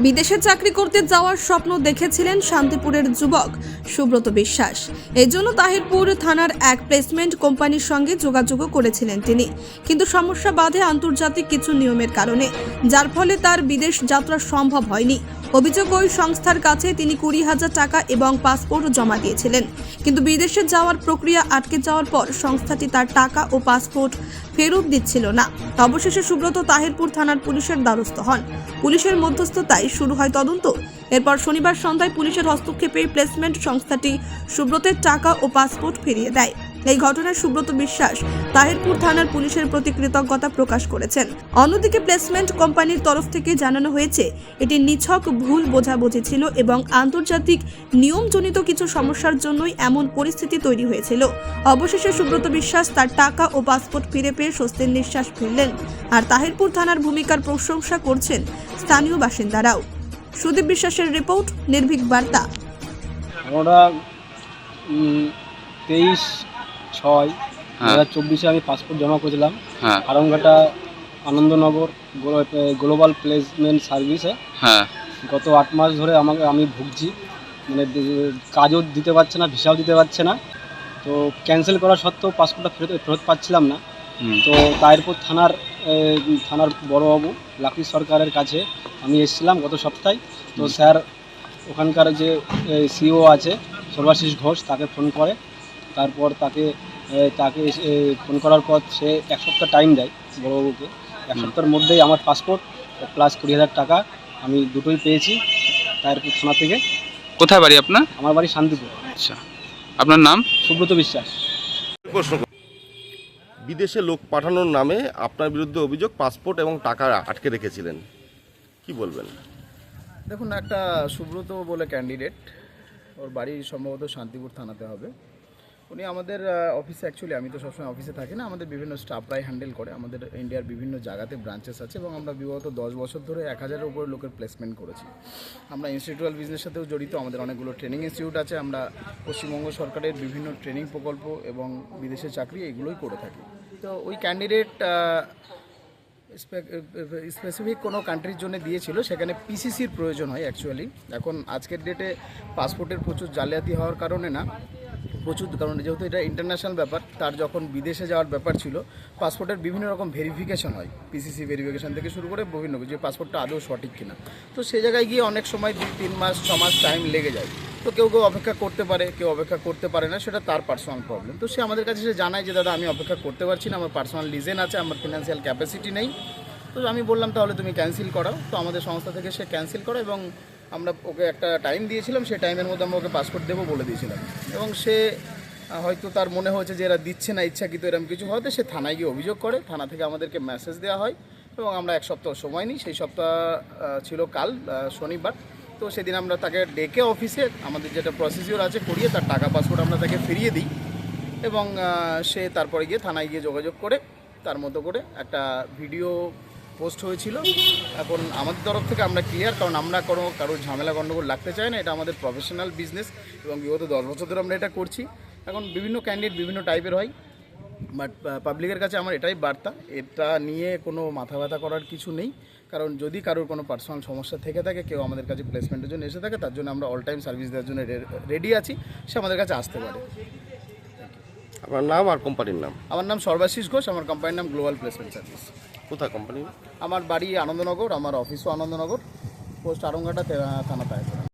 বিদেশে চাকরি করতে যাওয়ার স্বপ্ন দেখেছিলেন শান্তিপুরের যুবক সুব্রত বিশ্বাস। এজন্য তাহিরপুর থানার এক প্লেসমেন্ট কোম্পানির সঙ্গে যোগাযোগও করেছিলেন তিনি, কিন্তু সমস্যা বাধে আন্তর্জাতিক কিছু নিয়মের কারণে, যার ফলে তার বিদেশ যাত্রা সম্ভব হয়নি। অভিযোগ, ওই সংস্থার কাছে তিনি 20,000 টাকা এবং পাসপোর্ট জমা দিয়েছিলেন, কিন্তু বিদেশে যাওয়ার প্রক্রিয়া আটকে যাওয়ার পর সংস্থাটি তার টাকা ও পাসপোর্ট ফেরত দিচ্ছিল না। অবশেষে সুব্রত তাহিরপুর থানার পুলিশের দ্বারস্থ হন। পুলিশের মধ্যস্থতায় শুরু হয় তদন্ত। এরপর শনিবার সন্ধ্যায় পুলিশের হস্তক্ষেপে প্লেসমেন্ট সংস্থাটি সুব্রতের টাকা ও পাসপোর্ট ফিরিয়ে দেয়। এই ঘটনায় সুব্রত বিশ্বাস তাহিরপুর থানার পুলিশের প্রতি কৃতজ্ঞতা প্রকাশ করেছেন। অন্যদিকে প্লেসমেন্ট কোম্পানির তরফ থেকে জানানো হয়েছে, এটি নিছক ভুল বোঝাবুঝি ছিল এবং আন্তর্জাতিক নিয়মজনিত কিছু সমস্যার জন্যই এমন পরিস্থিতি তৈরি হয়েছিল। অবশেষে সুব্রত বিশ্বাস তার টাকা ও পাসপোর্ট ফিরে পেয়ে স্বস্তির নিঃশ্বাস ফেললেন। আর তাহিরপুর থানার ভূমিকার প্রশংসা করছেন স্থানীয় বাসিন্দারাও। সুদীপ বিশ্বাসের রিপোর্ট, নির্ভীক বার্তা। আমরা 23/6/2024 আমি পাসপোর্ট জমা করেছিলাম আরামঘাটা আনন্দনগর গ্লোবাল প্লেসমেন্ট সার্ভিসে। গত 8 মাস ধরে আমি ভুগছি, মানে কাজও দিতে পারছে না, ভিসাও দিতে পারছে না। তো ক্যান্সেল করা সত্ত্বেও পাসপোর্টটা ফেরত পাচ্ছিলাম না। তো তাহিরপুর থানার বড়বাবু লাকি সরকারের কাছে আমি এসেছিলাম গত সপ্তাহে। তো স্যার ওখানকার যে সিও আছে সর্বাশিস ঘোষ, তাকে ফোন করে। তারপর তাকে ফোন করার পর সে 1 সপ্তাহ টাইম দেয় বড়বাবুকে। 1 সপ্তাহের মধ্যেই আমার পাসপোর্ট প্লাস 20,000 টাকা আমি দুটোই পেয়েছি তাহিরপুর থানা থেকে। কোথায় বাড়ি আপনার? আমার বাড়ি শান্তিপুর। আচ্ছা, আপনার নাম? সুব্রত বিশ্বাস। বিদেশে লোক পাঠানোর নামে আপনার বিরুদ্ধে অভিযোগ, পাসপোর্ট এবং টাকা আটকে রেখেছিলেন, কি বলবেন? দেখুন, একটা সুব্রত বলে ক্যান্ডিডেট, ওর বাড়ি সম্ভবত শান্তিপুর থানাতে হবে। উনি আমাদের অফিসে, অ্যাকচুয়ালি আমি তো সবসময় অফিসে থাকি না, আমাদের বিভিন্ন স্টাফরাই হ্যান্ডেল করে। আমাদের ইন্ডিয়ার বিভিন্ন জায়গাতে ব্রাঞ্চেস আছে এবং আমরা বিগত 10 বছর ধরে 1000-এর উপরে লোকের প্লেসমেন্ট করেছি। আমরা ইনস্টিটিউটাল বিজনেসের সাথেও জড়িত, আমাদের অনেকগুলো ট্রেনিং ইনস্টিটিউট আছে। আমরা পশ্চিমবঙ্গ সরকারের বিভিন্ন ট্রেনিং প্রকল্প এবং বিদেশে চাকরি এগুলোই করে থাকি। তো ওই ক্যান্ডিডেট স্পেসিফিক কোনো কান্ট্রির জন্য দিয়েছিল, সেখানে পিসিসির প্রয়োজন হয় অ্যাকচুয়ালি। এখন আজকের ডেটে পাসপোর্টের প্রচুর জালিয়াতি হওয়ার কারণে কারণে যেহেতু এটা ইন্টারন্যাশনাল ব্যাপার, তার যখন বিদেশে যাওয়ার ব্যাপার ছিল, পাসপোর্টের বিভিন্ন রকম ভেরিফিকেশন হয়, পিসিসি ভেরিফিকেশন থেকে শুরু করে বিভিন্ন যে পাসপোর্টটা আদৌ সঠিক কিনা। তো সেই জায়গায় গিয়ে অনেক সময় 2-3 মাস 6 মাস টাইম লেগে যায়। তো কেউ অপেক্ষা করতে পারে, কেউ অপেক্ষা করতে পারে না, সেটা তার পার্সোনাল প্রবলেম। তো সে আমাদের কাছে সে জানায় যে দাদা আমি অপেক্ষা করতে পারছি না, আমার পার্সোনাল রিজন আছে, আমার ফিনান্সিয়াল ক্যাপাসিটি নেই। তো আমি বললাম তাহলে তুমি ক্যান্সেল করাও। তো আমাদের সংস্থা থেকে সে ক্যান্সেল করে এবং আমরা ওকে একটা টাইম দিয়েছিলাম, সেই টাইমের মধ্যে আমরা ওকে পাসপোর্ট দেবো বলে দিয়েছিলাম। এবং সে হয়তো তার মনে হয়েছে যে এরা দিচ্ছে না ইচ্ছাকৃত, এরকম কিছু হয়তো সে থানায় গিয়ে অভিযোগ করে। থানা থেকে আমাদেরকে মেসেজ দেওয়া হয় এবং আমরা 1 সপ্তাহ সময় নিই। সেই সপ্তাহ ছিল কাল শনিবার। তো সেদিন আমরা তাকে ডেকে অফিসে আমাদের যেটা প্রসিডিওর আছে করিয়ে তার টাকা পাসপোর্ট আমরা তাকে ফিরিয়ে দিই এবং সে তারপরে গিয়ে থানায় গিয়ে যোগাযোগ করে তার মতো করে একটা ভিডিও পোস্ট হয়েছিল। এখন আমাদের তরফ থেকে আমরা ক্লিয়ার, কারণ আমরা কারোর ঝামেলা গণ্ডগোল লাগতে চাই না। এটা আমাদের প্রফেশনাল বিজনেস এবং বিগত 10 বছর ধরে আমরা এটা করছি। এখন বিভিন্ন ক্যান্ডিডেট বিভিন্ন টাইপের হয়, বাট পাবলিকের কাছে আমার এটাই বার্তা, এটা নিয়ে কোনো মাথা ব্যথা করার কিছু নেই। কারণ যদি কারোর কোনো পার্সোনাল সমস্যা থেকে থাকে, কেউ আমাদের কাছে প্লেসমেন্টের জন্য এসে থাকে, তার জন্য আমরা অল টাইম সার্ভিস দেওয়ার জন্য রেডি আছি, সে আমাদের কাছে আসতে পারে। আপনার নাম আর কোম্পানির নাম? আমার নাম সর্বাশিস ঘোষ, আমার কোম্পানির নাম গ্লোবাল প্লেসমেন্ট সার্ভিস। কোথায় কোম্পানি? আমার বাড়ি আনন্দনগর, আমার অফিসও আনন্দনগর, পোস্ট আরামঘাটা থানা।